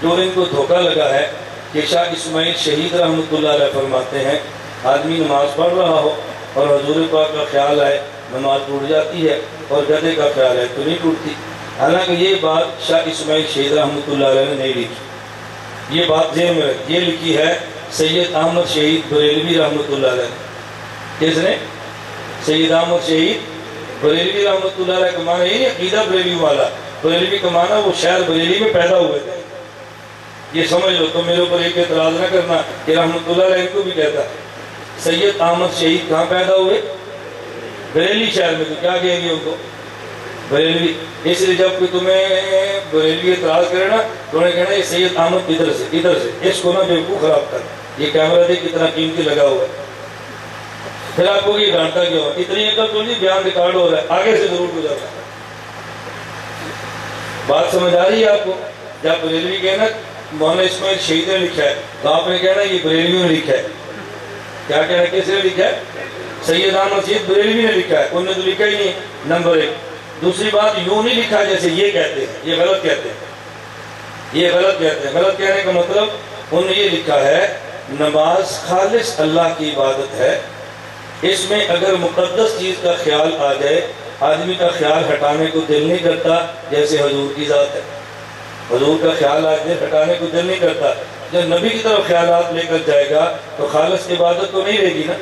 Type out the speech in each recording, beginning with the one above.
جو ان کو دھوکہ لگا ہے کہ شاہ اسماعیل شہید رحمۃ اللہ علیہ فرماتے ہیں آدمی نماز پڑھ رہا ہو اور حضور پاک کا خیال آئے نماز ٹوٹ جاتی ہے اور گدھے کا خیال ہے تو نہیں ٹوٹتی. حالانکہ یہ بات شاہ اسماعیل شہید رحمۃ اللہ علیہ نے نہیں لکھی. یہ بات ذہن میں رکھ، یہ لکھی ہے سید احمد شہید بریلوی رحمۃ اللہ علیہ نے. کس نے؟ سید احمد شہید بریلوی رحمۃ اللہ علیہ کا معنی یہ نہیں عقیدہ بریلوی والا، بریلوی کا معنی وہ شہر بریلی میں پیدا ہوئے تھے. یہ سمجھ لو، تو میرے اوپر ایک اعتراض نہ کرنا کہ رحمۃ اللہ علیہ ان کو بھی کہتا. سید احمد شہید کہاں پیدا ہوئے؟ بریلی شہر میں. تو کیا کہیں گے ان کو؟ بریلوی. اس لیے جب کوئی تمہیں بریلوی اعتراض کرے نا تو انہیں کہنا یہ سید احمد ادھر سے اس کو نا بیوقوف خراب کر. یہ کیمرہ دیکھ کتنا قیمتی لگا ہوا ہے. پھر آپ کو یہ ڈانٹا کیوں؟ اتنی عقل تو نہیں، بیان ریکارڈ ہو رہا ہے، آگے سے ضرور گزر رہا ہے. بات سمجھ آ رہی ہے آپ کو؟ جب بریلوی کہنا مولانا اسماعیل شہید نے لکھا ہے تو آپ نے کہنا یہ بریلوی نے لکھا ہے. کیا کہنا؟ کس نے لکھا ہے؟ سید احمد شہید بریلوی نے لکھا ہے. انہوں نے تو لکھا ہی نہیں. نمبر 1. دوسری بات، یوں نہیں لکھا جیسے یہ کہتے ہیں، یہ غلط کہتے ہیں، یہ غلط کہتے ہیں. غلط کہنے کا مطلب انہوں نے یہ لکھا ہے نماز خالص اللہ کی عبادت ہے، اس میں اگر مقدس چیز کا خیال آ جائے آدمی کا خیال ہٹانے کو دل نہیں کرتا، جیسے حضور کی ذات ہے. حضور کا خیال آ جائے ہٹانے کو دل نہیں کرتا. جب نبی کی طرف خیالات لے کر جائے گا تو خالص عبادت تو نہیں رہے گی نا،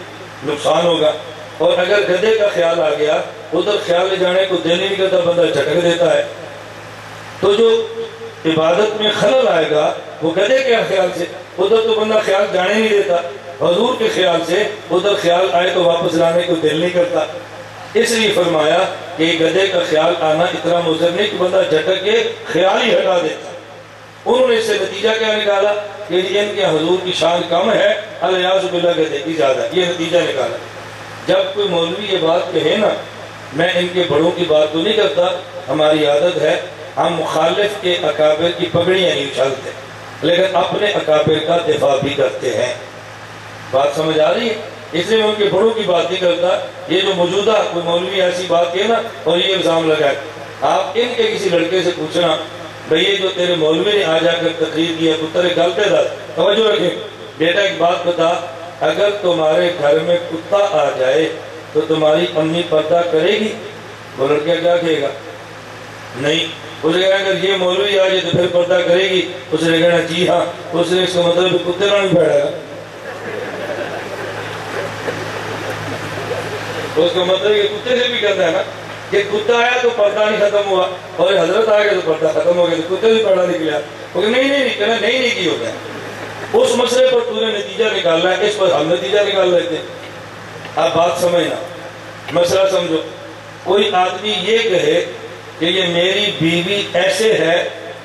نقصان ہوگا. اور اگر گدھے کا خیال آ گیا ادھر خیال لے جانے کو دل نہیں کرتا، بندہ جھٹک دیتا ہے. تو جو عبادت میں خلل آئے گا وہ گدھے کے خیال سے، ادھر تو بندہ خیال جانے نہیں دیتا. حضور کے خیال سے ادھر خیال آئے تو واپس لانے کو دل نہیں کرتا. اس لیے فرمایا کہ گدھے کا خیال آنا اتنا مضر نہیں کہ بندہ جھٹک کے خیال ہی ہٹا دیتا. انہوں نے اس سے نتیجہ کیا نکالا کہ ان کے حضور کی شان کم ہے، الیاذ باللہ گدھے کی زیادہ. یہ نتیجہ نکالا. جب کوئی مولوی یہ بات کہے نا، میں ان کے بڑوں کی بات تو نہیں کرتا، ہماری عادت ہے ہم مخالف کے اکابر کی پگڑیاں نہیں اچھالتے لیکن اپنے اکابر کا دفاع بھی کرتے ہیں. بات سمجھ آ رہی ہے؟ اس لیے میں ان کے بڑوں کی بات نہیں کرتا. یہ جو موجودہ کوئی مولوی ایسی بات کہے نا اور یہ الزام لگائے، آپ ان کے کسی لڑکے سے پوچھنا بھئی یہ جو تیرے مولوی نے آ جا کر تقریر کی ہے پتر غلط ہے، توجہ رکھیں بیٹا ایک بات بتا، اگر تمہارے گھر میں کتا آ جائے تو تمہاری امی پردہ کرے گی؟ وہ لڑکا کیا کہے گا؟ نہیں. اس نے کہا اگر یہ مولوی آ جائے تو پھر پردہ کرے گی؟ اس نے کہنا جی ہاں. اس نے اس کا مطلب کتے نہ نہیں بیٹھے گا. اس کا مطلب یہ کتے سے بھی کرتا ہے نا کہ کتا آیا تو پردہ نہیں ختم ہوا اور حضرت آ گیا تو پردہ ختم ہو گیا تو کتے سے پردہ نکلا. وہ کہ نہیں کہنا نہیں کی ہوتا ہے. اس مسئلے پر تو نے نتیجہ نکالنا ہے، اس پر ہم نتیجہ نکال لیتے ہیں. آپ بات سمجھنا، مسئلہ سمجھو. کوئی آدمی یہ کہے کہ یہ میری بیوی ایسے ہے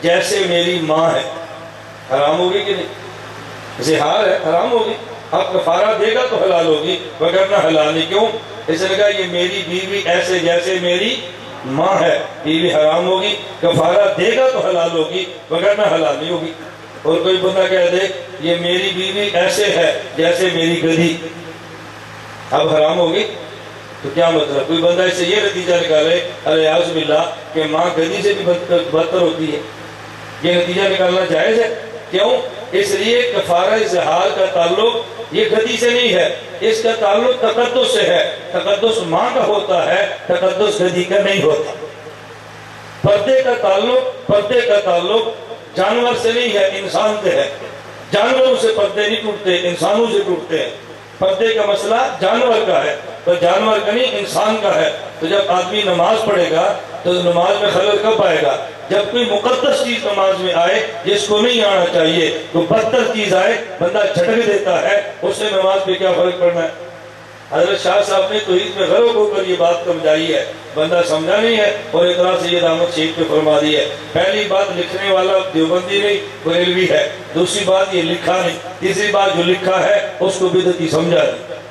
جیسے میری ماں ہے، حرام ہوگی کہ نہیں؟ زہار ہے، حرام ہوگی. اب کفارہ دے گا تو حلال ہوگی وگرنہ حلال نہیں. کیوں؟ اس نے کہا یہ میری بیوی ایسے جیسے میری ماں ہے، بیوی حرام ہوگی. کفارہ دے گا تو حلال ہوگی وگرنہ حلال نہیں ہوگی. اور کوئی بندہ کہہ دے یہ میری بیوی ایسے ہے جیسے میری گدھی، اب حرام ہوگی. تو کیا مطلب؟ کوئی بندہ اس سے یہ نتیجہ نکالے الیاذ باللہ کہ ماں گدھی سے بھی بدتر ہوتی ہے، یہ نتیجہ نکالنا جائز ہے؟ کیوں؟ اس لیے کفارہ اظہار کا تعلق یہ گدھی سے نہیں ہے، اس کا تعلق تقدس سے ہے. تقدس ماں کا ہوتا ہے، تقدس گدھی کا نہیں ہوتا. پردے کا تعلق جانور سے نہیں ہے، انسان سے ہے. جانوروں سے پردے نہیں ٹوٹتے، انسانوں سے ٹوٹتے ہیں. پردے کا مسئلہ جانور کا ہے، پر جانور کا نہیں انسان کا ہے. تو جب آدمی نماز پڑھے گا تو نماز میں خلل کب آئے گا؟ جب کوئی مقدس چیز نماز میں آئے جس کو نہیں آنا چاہیے، تو بدتر چیز آئے بندہ جھٹک دیتا ہے، اس سے نماز پہ کیا فرق پڑنا ہے؟ حضرت شاہ صاحب نے توحید میں غرق ہو کر یہ بات سمجھائی ہے، بندہ سمجھا نہیں ہے اور اطلاع سید احمد شہید پہ فرما دی ہے. پہلی بات لکھنے والا دیوبندی نہیں بریلوی ہے، دوسری بات یہ لکھا نہیں، تیسری بات جو لکھا ہے اس کو بدعتی سمجھا نہیں.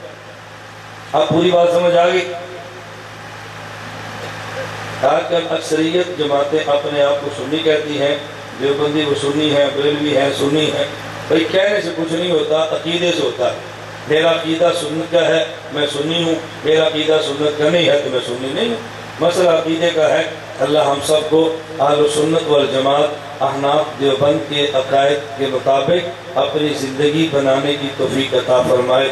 اب پوری بات سمجھ آ گئی؟ آج کل اکثریت جماعتیں اپنے آپ کو سنی کہتی ہیں، دیوبندی وہ سنی ہے، بریلوی ہے سنی ہے. بھائی کہنے سے کچھ نہیں ہوتا، عقیدے سے ہوتا ہے. میرا عقیدہ سنت کا ہے میں سنی ہوں، میرا عقیدہ سنت کا نہیں ہے تو میں سنی نہیں ہوں. مسئلہ عقیدے کا ہے۔ اللہ ہم سب کو اہل سنت والجماعت احناف دیوبند کے عقائد کے مطابق اپنی زندگی بنانے کی توفیق عطا فرمائے۔